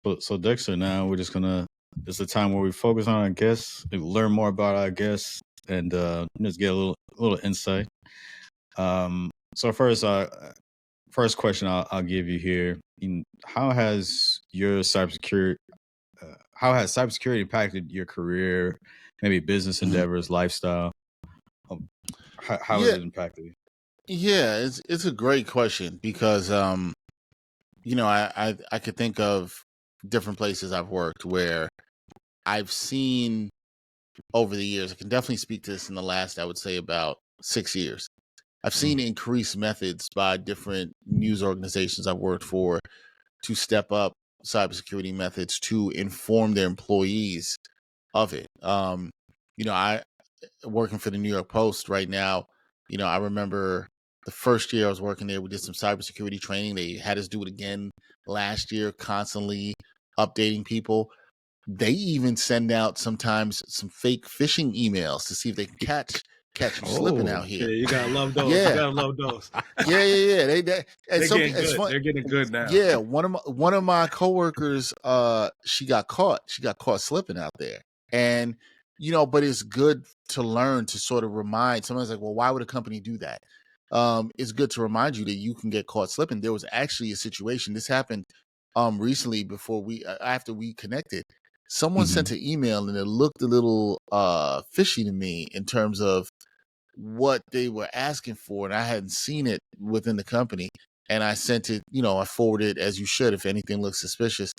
So Dexter, now we're just gonna. It's a time where we focus on our guests, learn more about our guests, and just get a little insight. So first question I'll give you here: How has cybersecurity impacted your career, maybe business endeavors, lifestyle? Um, how has Yeah, it impacted you? yeah, it's a great question because I could think of different places I've worked where I've seen over the years. I can definitely speak to this in the last, I would say, about 6 years. I've seen Mm, increased methods by different news organizations I've worked for to step up cybersecurity methods to inform their employees of it. I working for the New York Post right now. I remember the first year I was working there, we did some cybersecurity training. They had us do it again last year, constantly updating people. They even send out sometimes some fake phishing emails to see if they can catch you slipping Oh, out Yeah, here. you gotta love those. You Yeah, gotta love those. yeah. They and They're some getting people. It's good. fun. They're getting good now. Yeah, one of my coworkers, she got caught. She got caught slipping out there, and but it's good to learn to sort of remind. Someone's like, well, why would a company do that? It's good to remind you that you can get caught slipping. There was actually a situation. This happened recently before after we connected. Someone hmm sent an email and it looked a little fishy to me in terms of what they were asking for, and I hadn't seen it within the company. And I sent it, I forwarded as you should if anything looks suspicious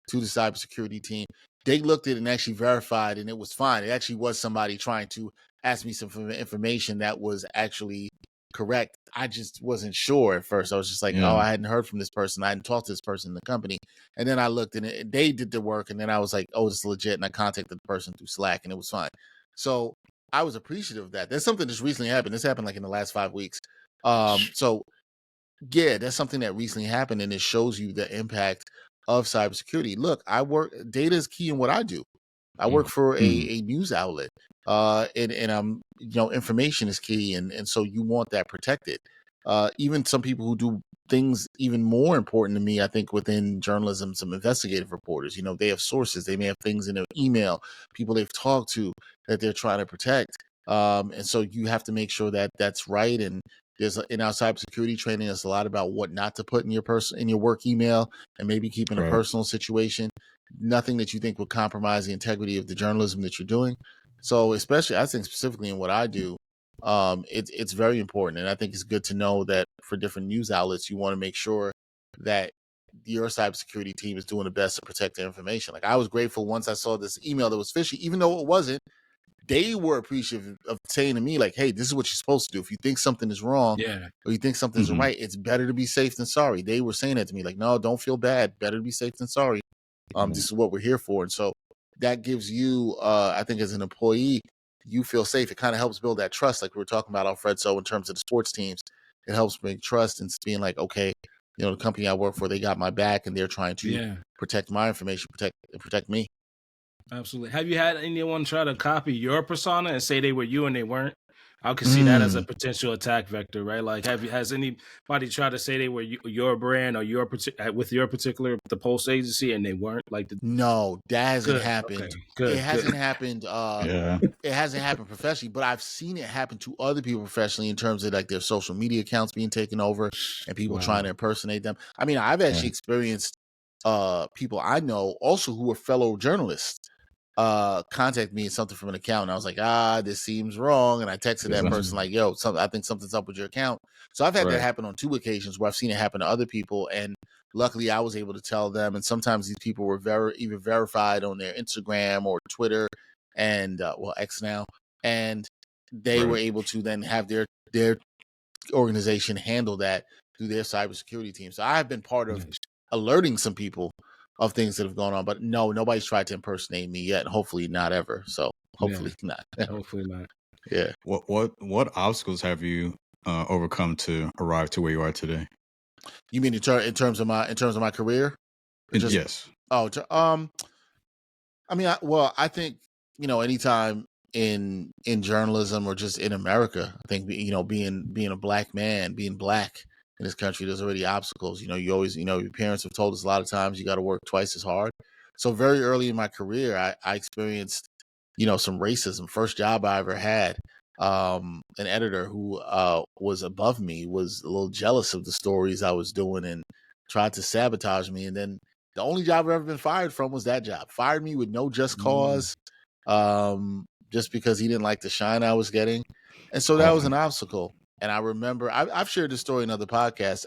to the cybersecurity team. They looked at it and actually verified, and it was fine. It actually was somebody trying to ask me some information that was actually correct. I just wasn't sure at first. I was just like, oh, Yeah, I hadn't heard from this person. I hadn't talked to this person in the company. And then I looked and they did the work. And then I was like, oh, it's legit. And I contacted the person through Slack and it was fine. So I was appreciative of that. That's something that's recently happened. This happened like in the last 5 weeks. So yeah, that's something that recently happened, and it shows you the impact of cybersecurity. Look, data is key in what I do. I work for Mhm. a news outlet, and information is key, and so you want that protected. Even some people who do things even more important to me, I think within journalism, some investigative reporters, they have sources, they may have things in their email, people they've talked to that they're trying to protect, and so you have to make sure that that's right. And in our cybersecurity training, there's a lot about what not to put in your work email, and maybe keeping a Right. personal situation, nothing that you think would compromise the integrity of the journalism that you're doing. So, especially, I think specifically in what I do, it's very important, and I think it's good to know that for different news outlets, you want to make sure that your cybersecurity team is doing the best to protect their information. Like I was grateful once I saw this email that was fishy, even though it wasn't. They were appreciative of saying to me, like, hey, this is what you're supposed to do. If you think something is wrong Yeah. or you think something's Mhm. right, it's better to be safe than sorry. They were saying that to me, like, no, don't feel bad. Better to be safe than sorry. This is what we're here for. And so that gives you, I think, as an employee, you feel safe. It kind of helps build that trust, like we were talking about, Alfred. So in terms of the sports teams, it helps bring trust and being like, okay, the company I work for, they got my back and they're trying to Yeah. protect my information, protect me. Absolutely. Have you had anyone try to copy your persona and say they were you and they weren't? I could see that as a Mm. potential attack vector, right? Like, has anybody tried to say they were your brand or with your particular the post agency and they weren't? Like, No, that hasn't good. Okay. happened. It Good. Good. hasn't happened. Yeah. It hasn't happened professionally, but I've seen it happen to other people professionally in terms of like their social media accounts being taken over and people trying to Wow. impersonate them. I mean, I've actually Right. experienced people I know also who are fellow journalists contact me something from an account, and I was like, this seems wrong, and I texted that person Mm. like, yo, I think something's up with your account. So I've had that Right. happen on 2 occasions where I've seen it happen to other people, and luckily I was able to tell them. And sometimes these people were even verified on their Instagram or Twitter, and X now, and they were Right. able to then have their organization handle that through their cybersecurity team. So I have been part of Nice. alerting some people of things that have gone on, but no, nobody's tried to impersonate me yet. Hopefully not ever. So Yeah. hopefully not. Hopefully not. Yeah. What obstacles have you overcome to arrive to where you are today? You mean in terms of my career? Or just Yes. oh I mean I think anytime in journalism or just in America, I think being a black man, being black, in this country. There's already obstacles. You always, your parents have told us a lot of times you got to work twice as hard. So very early in my career, I experienced, some racism. First job I ever had, an editor who was above me was a little jealous of the stories I was doing and tried to sabotage me. And then the only job I've ever been fired from was that job. Fired me with no just cause, just because he didn't like the shine I was getting. And so that was an obstacle. And I remember I've shared this story in other podcasts.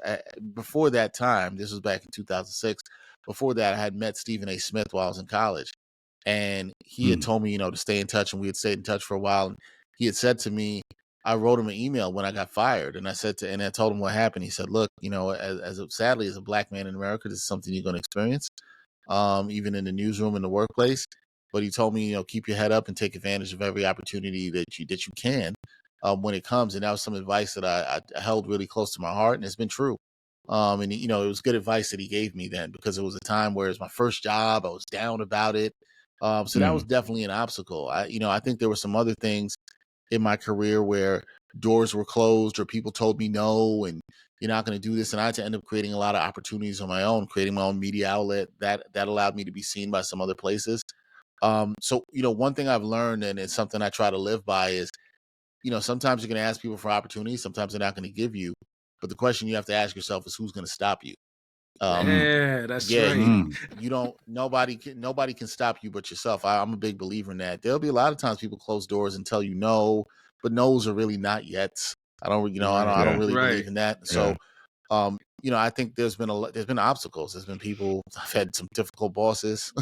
Before that time, this was back in 2006. Before that, I had met Stephen A. Smith while I was in college. And he had told me, to stay in touch. And we had stayed in touch for a while. And he had said to me, I wrote him an email when I got fired. And I told him what happened. He said, look, sadly, as a black man in America, this is something you're going to experience, even in the newsroom, in the workplace. But he told me, keep your head up and take advantage of every opportunity that you can when it comes. And that was some advice that I held really close to my heart, and it's been true. And it was good advice that he gave me then, because it was a time where it was my first job. I was down about it. So that was definitely an obstacle. I think there were some other things in my career where doors were closed or people told me no, and you're not going to do this. And I had to end up creating a lot of opportunities on my own, creating my own media outlet that allowed me to be seen by some other places. So, one thing I've learned, and it's something I try to live by, is, sometimes you're going to ask people for opportunities. Sometimes they're not going to give you. But the question you have to ask yourself is, who's going to stop you? That's right. Nobody can stop you but yourself. I'm a big believer in that. There'll be a lot of times people close doors and tell you no, but no's are really not yet. I don't really believe in that. So, I think there's been obstacles. There's been people. I've had some difficult bosses,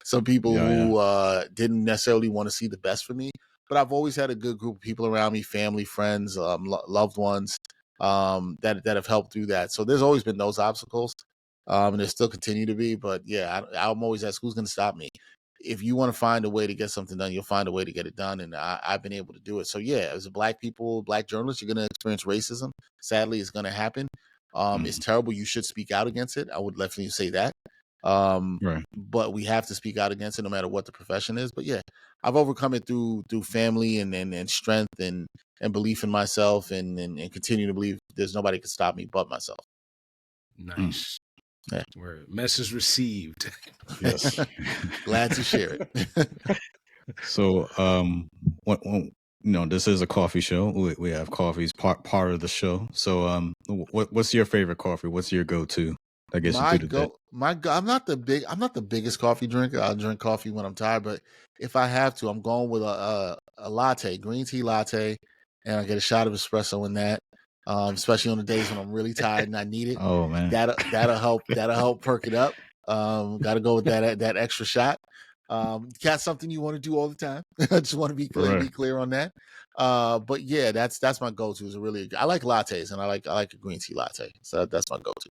some people who didn't necessarily want to see the best for me. But I've always had a good group of people around me, family, friends, loved ones, that have helped through that. So there's always been those obstacles, and there still continue to be. But yeah, I'm always asked, who's going to stop me? If you want to find a way to get something done, you'll find a way to get it done. And I've been able to do it. So yeah, as a black journalist, you're going to experience racism. Sadly, it's going to happen. It's terrible. You should speak out against it. I would definitely say that. But we have to speak out against it no matter what the profession is. But yeah, I've overcome it through family and strength and belief in myself and continue to believe there's nobody can stop me but myself. Nice. Yeah. Word. Message received. Yes. Glad to share it. So, this is a coffee show. We have coffees part of the show. So, what's your favorite coffee? What's your go-to that gets you through the day? I'm not the biggest coffee drinker. I'll drink coffee when I'm tired, but if I have to, I'm going with a latte, green tea latte, and I get a shot of espresso in that. Especially on the days when I'm really tired and I need it. Oh man, that'll help perk it up. Got to go with that extra shot. Got something you want to do all the time. I just want to be clear on that. But yeah, that's my go-to. I like lattes, and I like a green tea latte. So that's my go-to.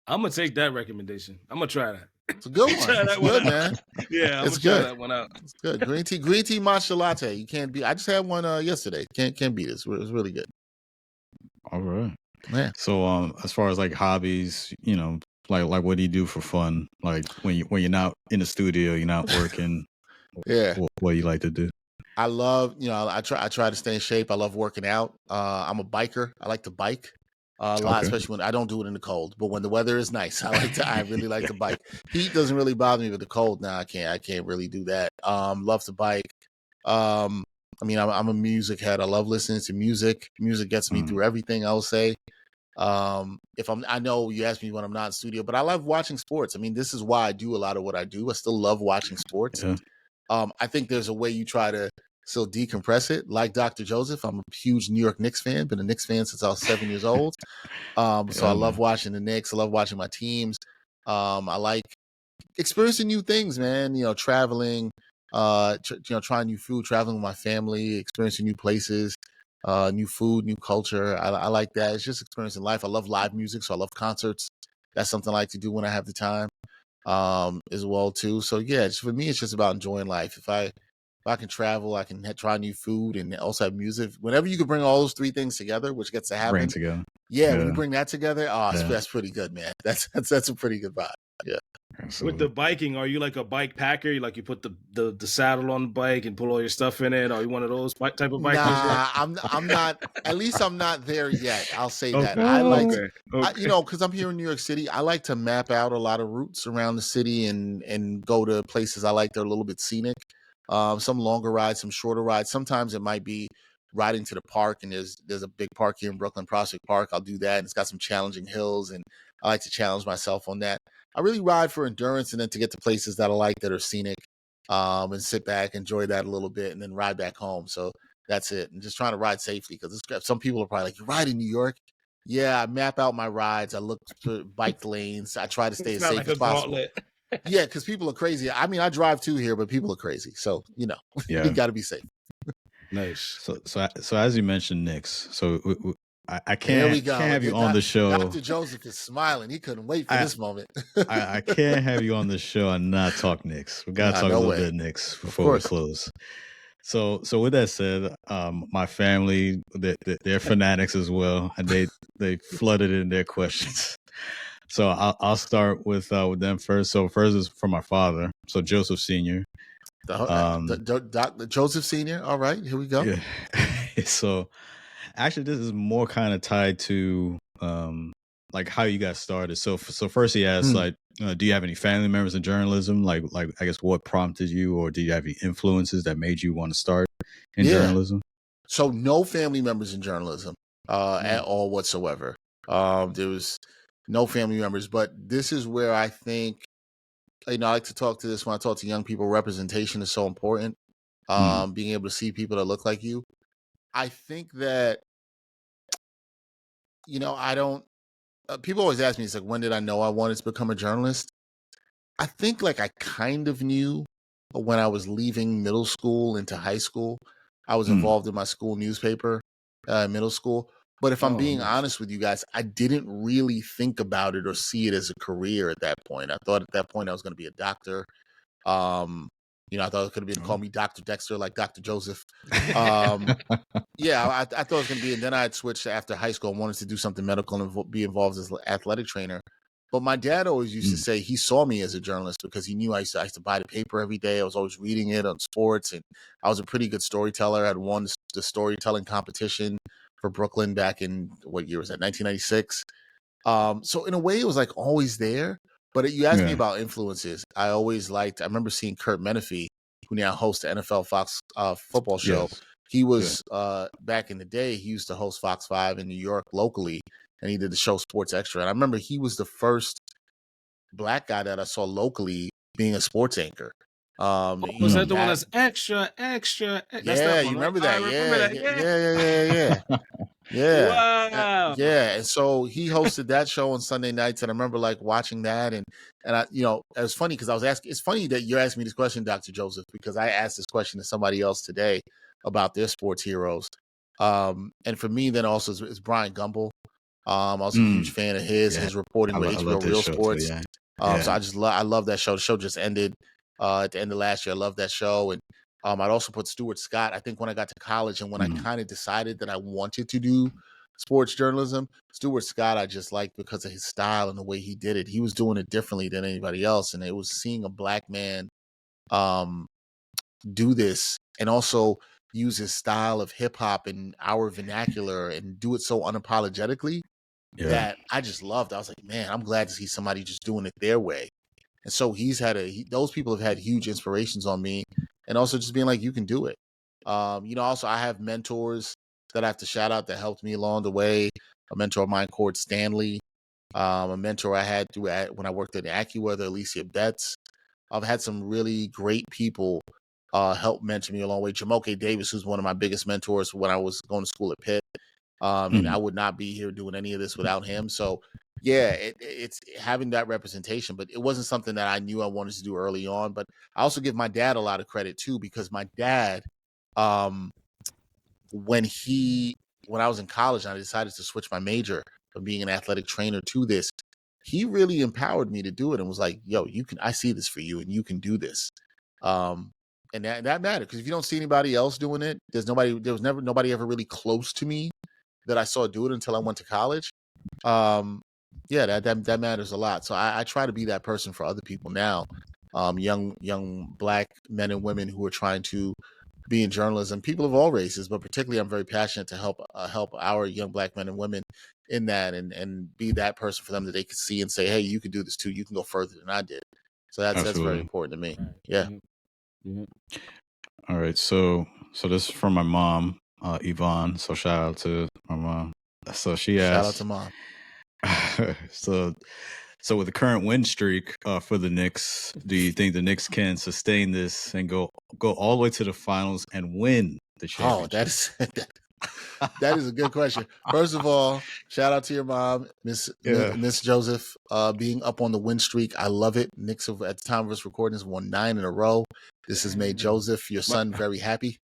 I'm gonna take that recommendation. I'm gonna try that. It's a good one. It's good, man. Yeah, it's good. Try that one out. It's good. Green tea matcha latte. You can't beat. I just had one yesterday. Can't beat it. It was really good. All right. Yeah. So, as far as like hobbies, like what do you do for fun? Like when you're not in the studio, you're not working. Yeah. What do you like to do? I love, I try to stay in shape. I love working out. I'm a biker. I like to bike a lot, especially when I don't do it in the cold. But when the weather is nice, I really like to bike. Heat doesn't really bother me, but the cold, I can't really do that. Love to bike. I'm a music head. I love listening to music. Music gets me through everything, I'll say. I know you asked me when I'm not in studio, but I love watching sports. This is why I do a lot of what I do. I still love watching sports. Yeah. I think there's a way you try to still decompress it. Like Dr. Joseph, I'm a huge New York Knicks fan. Been a Knicks fan since I was 7 years old. So I love watching the Knicks. I love watching my teams. I like experiencing new things, man. Traveling, trying new food, traveling with my family, experiencing new places, new food, new culture. I like that. It's just experiencing life. I love live music, so I love concerts. That's something I like to do when I have the time, as well too. So yeah, for me, it's just about enjoying life. If I can travel, I can try new food and also have music. Whenever you can bring all those three things together, which gets to happen, bring together. Yeah, when you bring that together, that's pretty good, man. That's a pretty good vibe. Yeah. With the biking, are you like a bike packer? Like you put the saddle on the bike and pull all your stuff in it? Are you one of those type of bikers? Nah, I'm not. At least I'm not there yet. I'll say that. Okay. I like, Okay. because I'm here in New York City. I like to map out a lot of routes around the city and go to places I like that are a little bit scenic. Some longer rides, some shorter rides. Sometimes it might be riding to the park, and there's a big park here in Brooklyn, Prospect Park. I'll do that, and it's got some challenging hills, and I like to challenge myself on that. I really ride for endurance, and then to get to places that I like that are scenic, and sit back, enjoy that a little bit, and then ride back home. So that's it. And just trying to ride safely, because some people are probably like, "You ride in New York?" Yeah, I map out my rides. I look for bike lanes. I try to stay as safe as possible. Yeah, because people are crazy. I mean, I drive too here, but people are crazy. So you got to be safe. Nice. So as you mentioned, Knicks. So I can't have you on the show. Dr. Joseph is smiling. He couldn't wait for this moment. I can't have you on the show and not talk Knicks. We gotta talk a little bit Knicks before we close. So with that said, my family, they're fanatics as well, and they flooded in their questions. So I'll start with them first. So first is from my father. So Joseph Senior. Dr. Joseph Senior. All right, here we go. Yeah. So actually, this is more kind of tied to like how you got started. So first he asked, like, do you have any family members in journalism? Like I guess what prompted you, or do you have any influences that made you want to start in journalism? So no family members in journalism at all whatsoever. There was no family members, but this is where I think, I like to talk to this when I talk to young people. Representation is so important. Being able to see people that look like you. I think that, I don't, people always ask me, it's like, when did I know I wanted to become a journalist? I think like I kind of knew when I was leaving middle school into high school. I was involved in my school newspaper, middle school. But if I'm being honest with you guys, I didn't really think about it or see it as a career at that point. I thought at that point I was going to be a doctor. I thought it could have been call me Dr. Dexter, like Dr. Joseph. Yeah, I thought it was going to be, and then I had switched after high school and wanted to do something medical and be involved as an athletic trainer. But my dad always used to say he saw me as a journalist because he knew I used to buy the paper every day. I was always reading it on sports, and I was a pretty good storyteller. I'd won the storytelling competition for Brooklyn back in, what year was that, 1996? So in a way, it was like always there. But you asked me about influences. I remember seeing Kurt Menefee, who now hosts the NFL Fox football show. Yes. He was, back in the day, he used to host Fox 5 in New York locally, and he did the show Sports Extra. And I remember he was the first Black guy that I saw locally being a sports anchor. Was that the one that's extra? Yeah, you remember that? Yeah. Wow. And so he hosted that show on Sunday nights, and I remember like watching that, and I, it was funny because I was asking. It's funny that you're asking me this question, Dr. Joseph, because I asked this question to somebody else today about their sports heroes. And for me, then also is Brian Gumbel. I was a huge fan of his reporting with HBO Real Sports. So I love that show. The show just ended at the end of last year. I love that show, and I'd also put Stuart Scott. I think when I got to college and when I kind of decided that I wanted to do sports journalism, Stuart Scott I just liked because of his style and the way he did it. He was doing it differently than anybody else, and it was seeing a Black man do this and also use his style of hip hop and our vernacular and do it so unapologetically that I just loved. I was like, man, I'm glad to see somebody just doing it their way. And so those people have had huge inspirations on me, and also just being like, you can do it. Also I have mentors that I have to shout out that helped me along the way. A mentor of mine, Cord Stanley, a mentor I had when I worked at AccuWeather, Alicia Betts. I've had some really great people help mentor me along the way. Jamoke Davis, who's one of my biggest mentors when I was going to school at Pitt. And I would not be here doing any of this without him. So yeah, it's having that representation, but it wasn't something that I knew I wanted to do early on. But I also give my dad a lot of credit too, because my dad, when I was in college and I decided to switch my major from being an athletic trainer to this, he really empowered me to do it and was like, yo, I see this for you and you can do this. And that mattered, because if you don't see anybody else doing it, there was never nobody ever really close to me that I saw do it until I went to college. yeah, that matters a lot. So I try to be that person for other people now, young Black men and women who are trying to be in journalism, people of all races, but particularly I'm very passionate to help our young Black men and women in that, and be that person for them that they could see and say, hey, you could do this too. You can go further than I did. So that's very Absolutely. important to me. Yeah. All right. So this is from my mom, Yvonne. So shout out to my mom. So she Shout out asked, to mom. so with the current win streak for the Knicks, do you think the Knicks can sustain this and go all the way to the finals and win the Oh, championship? that is a good question. First of all, shout out to your mom, Miss Joseph, being up on the win streak. I love it. Knicks have, at the time of us recording, has won 9 in a row. This has made Joseph, your son, very happy.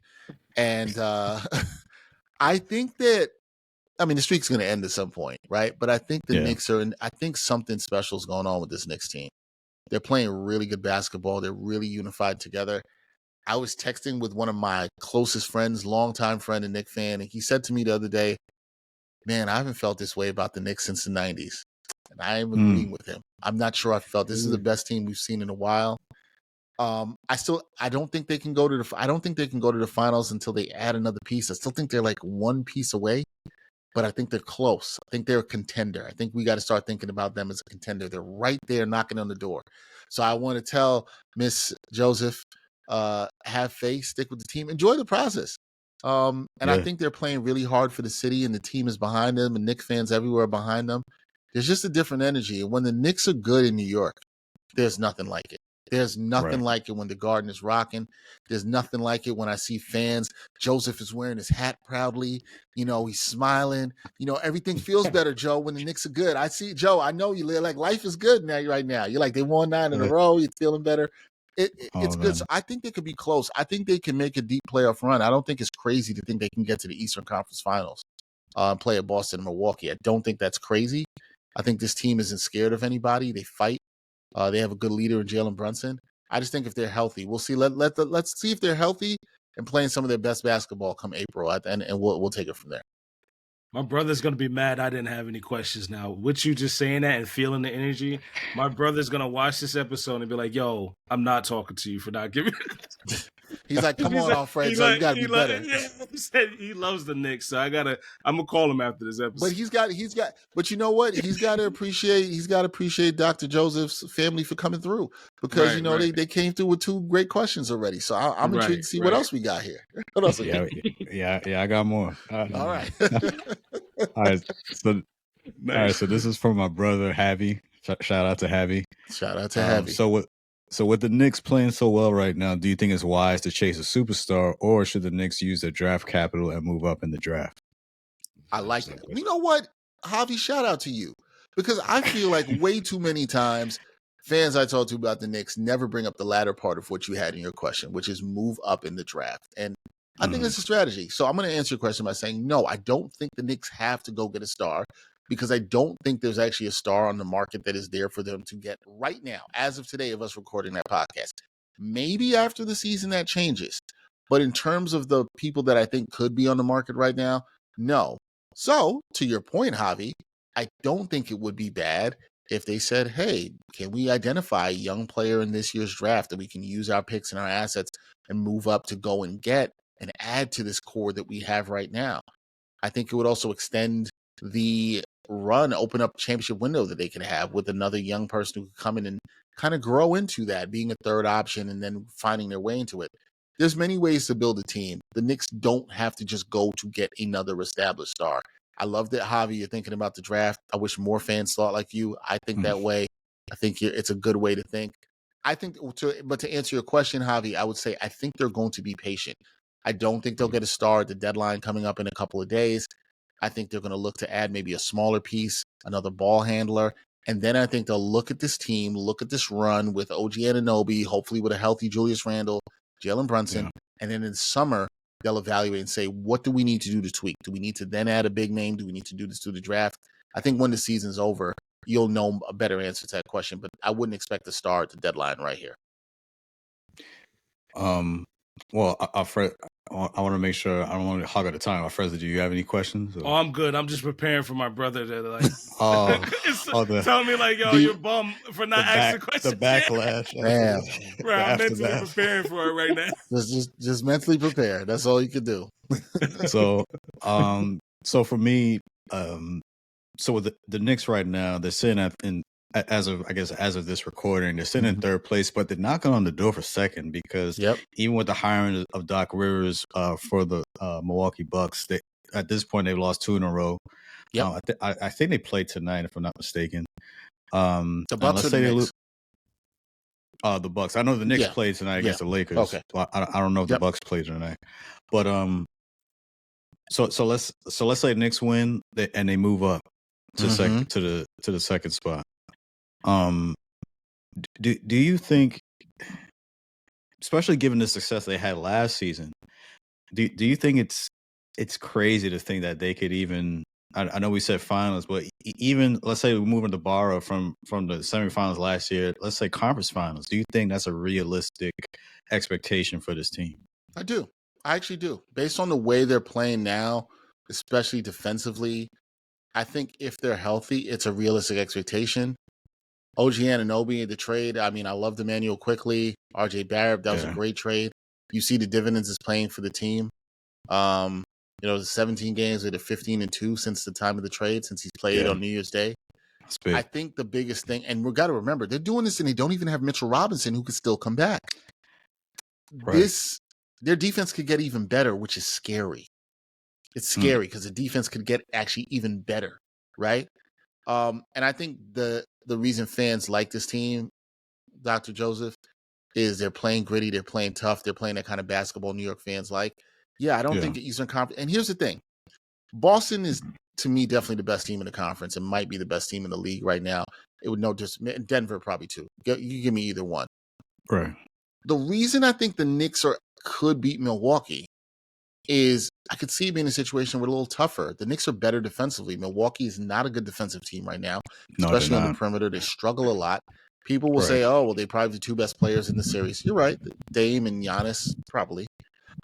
And I think that, I mean, the streak's going to end at some point, right? But I think the Knicks are, I think something special is going on with this Knicks team. They're playing really good basketball. They're really unified together. I was texting with one of my closest friends, longtime friend and Knick fan, and he said to me the other day, man, I haven't felt this way about the Knicks since the 90s. And I am agreeing with him. I'm not sure I felt this is the best team we've seen in a while. I don't think they can go to the finals until they add another piece. I still think they're like one piece away, but I think they're close. I think they're a contender. I think we got to start thinking about them as a contender. They're right there knocking on the door. So I want to tell Miss Joseph, have faith, stick with the team, enjoy the process. I think they're playing really hard for the city, and the team is behind them, and Knicks fans everywhere are behind them. There's just a different energy. And when the Knicks are good in New York, there's nothing like it. There's nothing like it when the Garden is rocking. There's nothing like it when I see fans. Joseph is wearing his hat proudly. You know, he's smiling. You know, everything feels better, Joe, when the Knicks are good. I see, Joe, I know you like life is good now right now. You're like, they won 9 in a row. You're feeling better. It's good. So I think they could be close. I think they can make a deep playoff run. I don't think it's crazy to think they can get to the Eastern Conference Finals, play at Boston and Milwaukee. I don't think that's crazy. I think this team isn't scared of anybody. They fight. They have a good leader in Jalen Brunson. I just think if they're healthy, we'll see. Let's see if they're healthy and playing some of their best basketball come April, and we'll take it from there. My brother's gonna be mad I didn't have any questions now. With you just saying that and feeling the energy, my brother's gonna watch this episode and be like, "Yo, I'm not talking to you for not giving." He's like, "Come on, Alfred, so you gotta be better." Yeah, he said he loves the Knicks, so I'm gonna call him after this episode. But he's got. But you know what? He's got to appreciate Dr. Joseph's family for coming through, because they came through with 2 great questions already. So I'm intrigued to see what else we got here. What else? Yeah, I got more. All right. All right. So this is from my brother Javi. Shout out to Javi. Shout out to Javi. So with the Knicks playing so well right now, do you think it's wise to chase a superstar, or should the Knicks use their draft capital and move up in the draft? I like it. You know what, Javi? Shout out to you, because I feel like way too many times fans I talk to about the Knicks never bring up the latter part of what you had in your question, which is move up in the draft. And I think it's a strategy. So I'm going to answer your question by saying, no, I don't think the Knicks have to go get a star, because I don't think there's actually a star on the market that is there for them to get right now, as of today of us recording that podcast. Maybe after the season that changes. But in terms of the people that I think could be on the market right now, no. So, to your point, Javi, I don't think it would be bad if they said, hey, can we identify a young player in this year's draft that we can use our picks and our assets and move up to go and get and add to this core that we have right now? I think it would also extend the run, open up a championship window that they can have with another young person who could come in and kind of grow into that, being a third option and then finding their way into it. There's many ways to build a team. The Knicks don't have to just go to get another established star. I love that, Javi, you're thinking about the draft. I wish more fans thought like you. I think that way. I think it's a good way to think. But to answer your question, Javi, I would say I think they're going to be patient. I don't think they'll get a star at the deadline coming up in a couple of days. I think they're going to look to add maybe a smaller piece, another ball handler. And then I think they'll look at this team, look at this run with OG Anunoby, hopefully with a healthy Julius Randle, Jalen Brunson. And then in summer, they'll evaluate and say, what do we need to do to tweak? Do we need to then add a big name? Do we need to do this through the draft? I think when the season's over, you'll know a better answer to that question. But I wouldn't expect a star at the deadline right here. Well, Alfred, I want to make sure I don't want to hog at the time. First, do you have any questions? Oh, I'm good. I'm just preparing for my brother to like tell me like, yo, you're bum for not asking questions. The backlash. Man, Bro, I'm mentally preparing for it right now. Just mentally prepare. That's all you can do. So for me, so with the Knicks right now, they're sitting as of this recording, they're sitting in third place, but they're knocking on the door for second because even with the hiring of Doc Rivers for the Milwaukee Bucks, at this point they've lost 2 in a row. I think they play tonight, if I'm not mistaken. The Bucks or the Knicks? The Bucks. I know the Knicks played tonight against the Lakers. Okay. So I don't know if the Bucks played tonight, but so let's say the Knicks win and they move up to the second spot. Do you think, especially given the success they had last season, do you think it's crazy to think that they could even? I know we said finals, but even let's say we're moving the bar up from the semifinals last year, let's say conference finals. Do you think that's a realistic expectation for this team? I do. I actually do. Based on the way they're playing now, especially defensively, I think if they're healthy, it's a realistic expectation. OG Anunoby, the trade, I mean, I loved Emmanuel Quickly, RJ Barrett, that was a great trade. You see the dividends it's playing for the team. The 17 games with a 15-2 since the time of the trade, since he's played on New Year's Day. I think the biggest thing, and we've got to remember, they're doing this and they don't even have Mitchell Robinson who could still come back. Right. Their defense could get even better, which is scary. It's scary because the defense could get actually even better, right? And I think the reason fans like this team, Dr. Joseph, is they're playing gritty, they're playing tough, they're playing that kind of basketball New York fans like. I don't think the Eastern Conference. And here's the thing. Boston is, to me, definitely the best team in the conference and might be the best team in the league right now. It would Denver probably too. You give me either one. Right. The reason I think the Knicks could beat Milwaukee is I could see it being a situation where a little tougher. The Knicks are better defensively. Milwaukee is not a good defensive team right now, especially on the perimeter. They struggle a lot. People will say, oh, well, they probably the 2 best players in the series. You're right. Dame and Giannis, probably.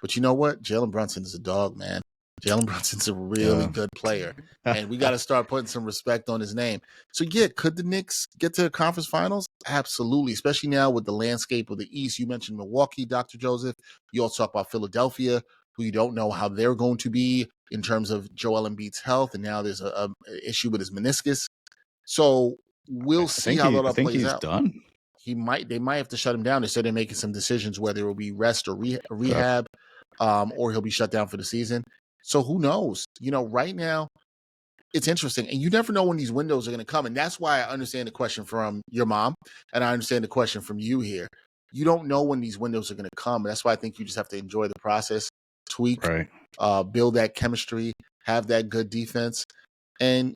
But you know what? Jalen Brunson is a dog, man. Jalen Brunson's a really good player. And we got to start putting some respect on his name. So, could the Knicks get to the conference finals? Absolutely, especially now with the landscape of the East. You mentioned Milwaukee, Dr. Joseph. You also talk about Philadelphia, who you don't know how they're going to be in terms of Joel Embiid's health. And now there's a issue with his meniscus. So, we'll see how that plays out. Done. They might have to shut him down. They said they're making some decisions whether it will be rest or rehab, or he'll be shut down for the season. So who knows? Right now, it's interesting. And you never know when these windows are going to come. And that's why I understand the question from your mom. And I understand the question from you here. You don't know when these windows are going to come. That's why I think you just have to enjoy the process, tweak, build that chemistry, have that good defense. And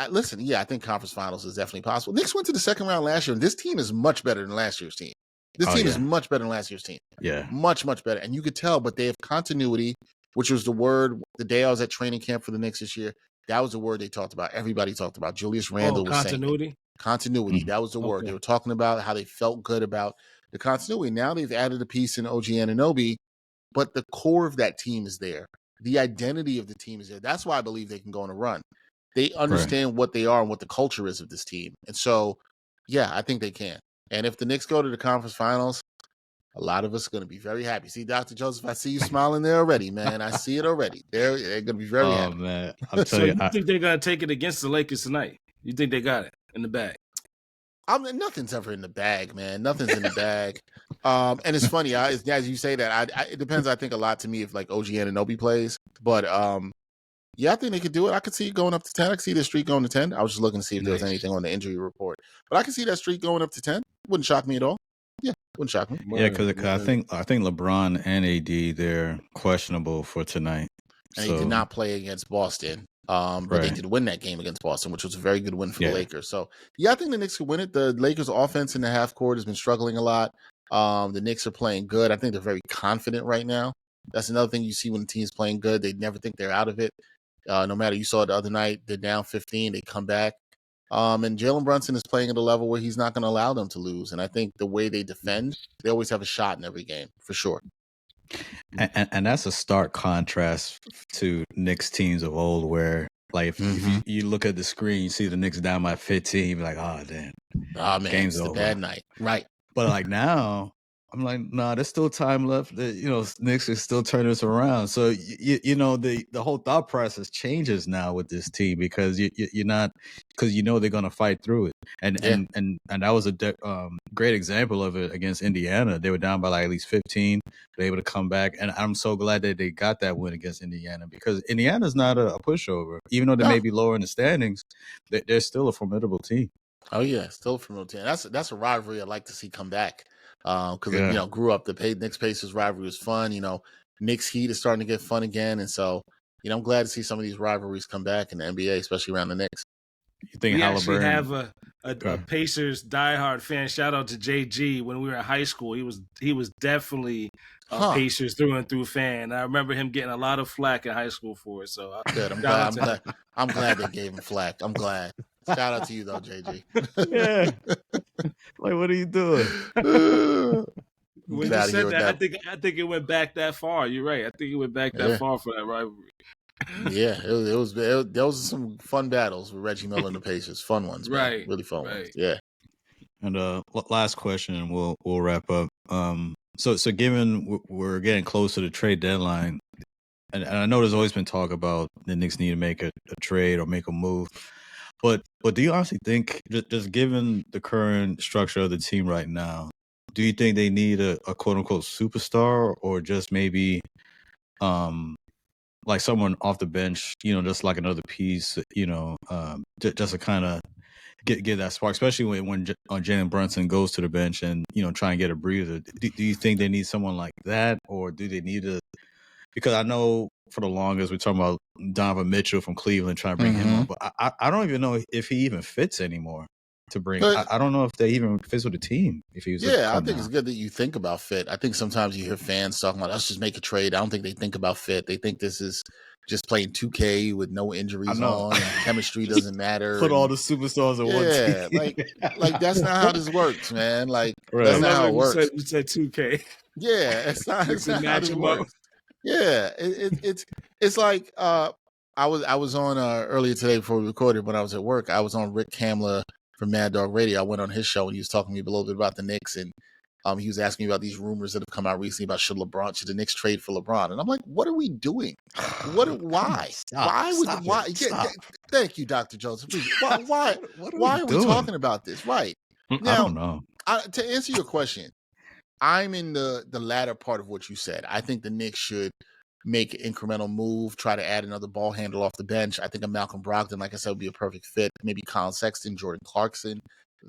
listen, I think conference finals is definitely possible. Knicks went to the second round last year, and this team is much better than last year's team. This team is much better than last year's team. Yeah. Much, much better. And you could tell, but they have continuity, which was the word the day I was at training camp for the Knicks this year. That was the word they talked about. Everybody talked about. Julius Randle was continuity? saying continuity. That was the word. They were talking about how they felt good about the continuity. Now they've added a piece in OG Anunoby, but the core of that team is there. The identity of the team is there. That's why I believe they can go on a run. They understand what they are and what the culture is of this team. And so, I think they can. And if the Knicks go to the conference finals, a lot of us are going to be very happy. See, Dr. Joseph, I see you smiling there already, man. I see it already. They're going to be very happy. Oh, man. I'm so telling you think they're going to take it against the Lakers tonight? You think they got it in the bag? Nothing's ever in the bag, man. Nothing's in the bag. And it's funny, as you say that, it depends, I think, a lot to me if, like, OG Anunoby plays. But, I think they could do it. I could see it going up to 10. I could see the streak going to 10. I was just looking to see if there was anything on the injury report. But I could see that streak going up to 10. Wouldn't shock me at all. Yeah, wouldn't shock me. Yeah, because I think LeBron and AD, they're questionable for tonight. And he did not play against Boston. But they did win that game against Boston, which was a very good win for the Lakers. So, I think the Knicks could win it. The Lakers' offense in the half court has been struggling a lot. The Knicks are playing good. I think they're very confident right now. That's another thing you see when the team's playing good. They never think they're out of it. No matter, you saw it the other night, they're down 15, they come back. And Jalen Brunson is playing at a level where he's not going to allow them to lose. And I think the way they defend, they always have a shot in every game, for sure. And that's a stark contrast to Knicks teams of old, where like if you look at the screen, you see the Knicks down by 15, you be like, oh damn, Oh man, game's it's the over. bad night, right? But like now, I'm like, nah, there's still time left. Knicks is still turning this around. So the whole thought process changes now with this team because you're not, because they're gonna fight through it. And Yeah. and that was a great example of it against Indiana. They were down by like at least 15. They're able to come back, and I'm so glad that they got that win against Indiana, because Indiana's not a pushover. Even though they may be lower in the standings, they're still a formidable team. Oh yeah, still from routine. That's a rivalry I'd like to see come back. Because grew up, the Knicks Pacers rivalry was fun. Knicks Heat is starting to get fun again, and so I'm glad to see some of these rivalries come back in the NBA, especially around the Knicks. You think we actually Halliburton have a Pacers diehard fan. Shout out to JG. When we were in high school, he was definitely a Pacers through and through fan. I remember him getting a lot of flack in high school for it. So good. I'm glad they gave him flack. I'm glad. Shout out to you though, JG. Yeah. Like, what are you doing? When you said that, I think it went back that far. You're right. I think it went back that far for that rivalry. Yeah, there was some fun battles with Reggie Miller and the Pacers. Fun ones, man. Right? Really fun ones. Yeah. And last question, and we'll wrap up. So given we're getting close to the trade deadline, and I know there's always been talk about the Knicks need to make a trade or make a move, but do you honestly think, just given the current structure of the team right now, do you think they need a quote unquote superstar, or just maybe like someone off the bench, just like another piece, just to kind of get that spark, especially when Jalen Brunson goes to the bench and try and get a breather? Do you think they need someone like that, or do they need a? Because I know for the longest we're talking about Donovan Mitchell from Cleveland, trying to bring him up, but I don't even know if he even fits anymore to bring. I don't know if they even fits with the team. If he was, I think it's good that you think about fit. I think sometimes you hear fans talking about, let's just make a trade. I don't think they think about fit. They think this is just playing 2K with no injuries on, and chemistry doesn't matter. Put all the superstars in one team. like that's not how this works, man. Like that's not how it works. You said 2K. Yeah, it's not how this works. Yeah, it's like I was on earlier today before we recorded, when I was at work. I was on Rick Kamler from Mad Dog Radio. I went on his show and he was talking to me a little bit about the Knicks, and he was asking me about these rumors that have come out recently about should the Knicks trade for LeBron? And I'm like, what are we doing? Why? Thank you, Dr. Joseph. Please, why are we talking about this? Right. Now, I don't know. To answer your question, I'm in the latter part of what you said. I think the Knicks should make an incremental move, try to add another ball handle off the bench. I think a Malcolm Brogdon, like I said, would be a perfect fit. Maybe Colin Sexton, Jordan Clarkson,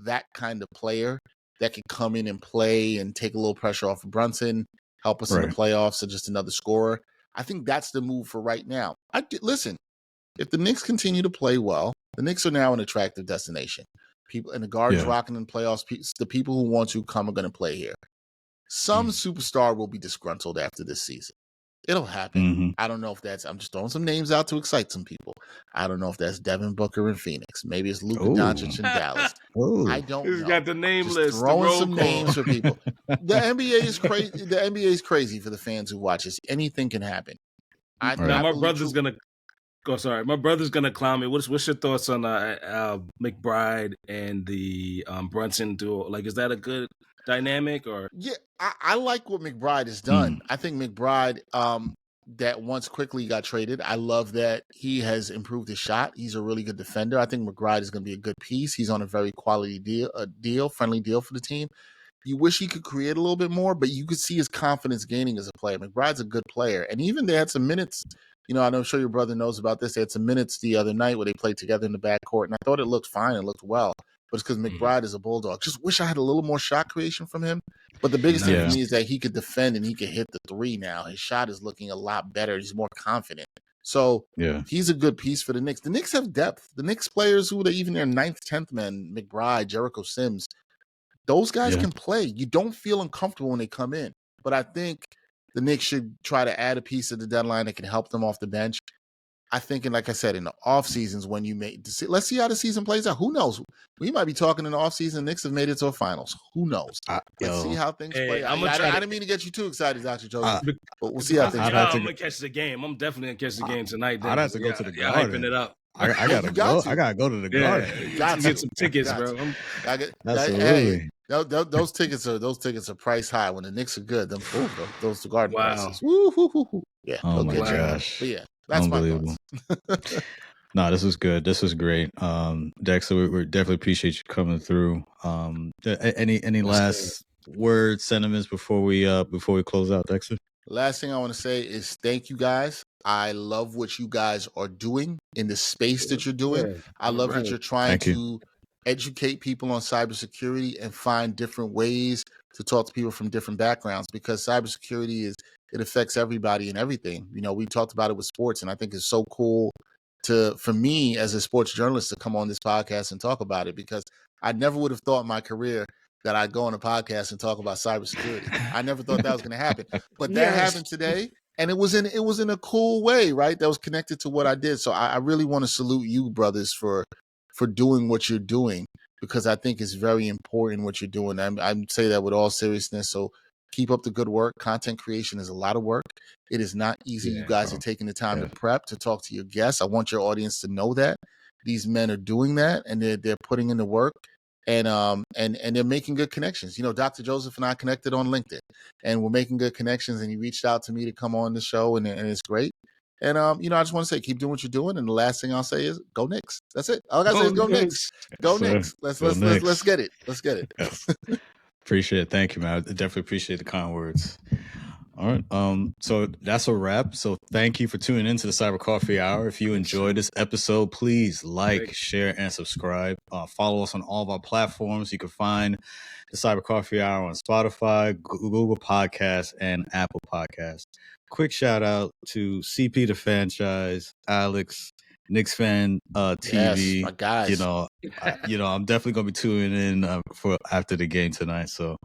that kind of player that could come in and play and take a little pressure off of Brunson, help us in the playoffs, and just another scorer. I think that's the move for right now. Listen, if the Knicks continue to play well, the Knicks are now an attractive destination. People in the guards rocking in the playoffs, the people who want to come are going to play here. Some superstar will be disgruntled after this season. It'll happen. I don't know if I'm just throwing some names out to excite some people. I don't know if that's Devin Booker in Phoenix. Maybe it's Luka Doncic in Dallas. I don't know. He's got the name just list. Throwing some names for people. The NBA is crazy. The NBA is crazy for the fans who watch this. Anything can happen. My brother's gonna go. Sorry, my brother's gonna clown me. What's your thoughts on McBride and the Brunson duo? Like, is that a good dynamic? Or I like what McBride has done. I think McBride, that once quickly got traded, I love that he has improved his shot. He's a really good defender. I think McBride is going to be a good piece. He's on a very quality friendly deal for the team. You wish he could create a little bit more, but you could see his confidence gaining as a player. McBride's a good player. And even they had some minutes, I'm sure your brother knows about this. They had some minutes the other night where they played together in the backcourt, and I thought it looked fine. It looked well. But it's because McBride is a bulldog. Just wish I had a little more shot creation from him. But the biggest thing for me is that he could defend and he could hit the three now. His shot is looking a lot better. He's more confident. So he's a good piece for the Knicks. The Knicks have depth. The Knicks players who are even their 9th, 10th men, McBride, Jericho Sims, those guys can play. You don't feel uncomfortable when they come in. But I think the Knicks should try to add a piece of the deadline that can help them off the bench. I think, and like I said, in the off seasons when you let's see how the season plays out. Who knows? We might be talking in the off season. Knicks have made it to a finals. Who knows? Let's see how things play out. I didn't mean to get you too excited, Dr. Joseph, but we'll see how things play out. I'm gonna catch the game. I'm definitely gonna catch the game tonight. I'd have to go to the Garden. Hyping it up. I gotta go. I gotta go to the Garden. Get some tickets, bro. Absolutely. Those tickets are priced high. When the Knicks are good, those Garden prices. Yeah. Oh my gosh. But yeah, that's unbelievable. No, this was good. This was great. Dexter, we definitely appreciate you coming through. Any last words, sentiments before we close out, Dexter? Last thing I want to say is thank you guys. I love what you guys are doing in the space that you're doing. I love that you're trying to educate people on cybersecurity and find different ways to talk to people from different backgrounds, because cybersecurity it affects everybody and everything. You know, we talked about it with sports, and I think it's so cool for me as a sports journalist to come on this podcast and talk about it, because I never would have thought in my career that I'd go on a podcast and talk about cybersecurity. I never thought that was going to happen, but that happened today, and it was in a cool way, right? That was connected to what I did. So I really want to salute you, brothers, for doing what you're doing, because I think it's very important what you're doing. I say that with all seriousness. So keep up the good work. Content creation is a lot of work. It is not easy. You guys are taking the time to prep, to talk to your guests. I want your audience to know that these men are doing that, and they're putting in the work. And they're making good connections. You know, Dr. Joseph and I connected on LinkedIn, and we're making good connections. And he reached out to me to come on the show, and it's great. And you know, I just want to say, keep doing what you're doing. And the last thing I'll say is, go Knicks. That's it. All I gotta say is, go Knicks. Go Knicks. Let's get it. Let's get it. Yes. Appreciate it. Thank you, man. I definitely appreciate the kind words. All right. So that's a wrap. So thank you for tuning into the Cyber Coffee Hour. If you enjoyed this episode, please like, share, and subscribe. Follow us on all of our platforms. You can find the Cyber Coffee Hour on Spotify, Google Podcasts, and Apple Podcasts. Quick shout out to CP the Franchise, Alex, Knicks Fan TV. Yes, my guys. You know, I'm definitely gonna be tuning in for after the game tonight. So,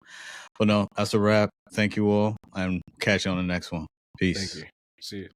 but no, that's a wrap. Thank you all, and catch you on the next one. Peace. Thank you. See you.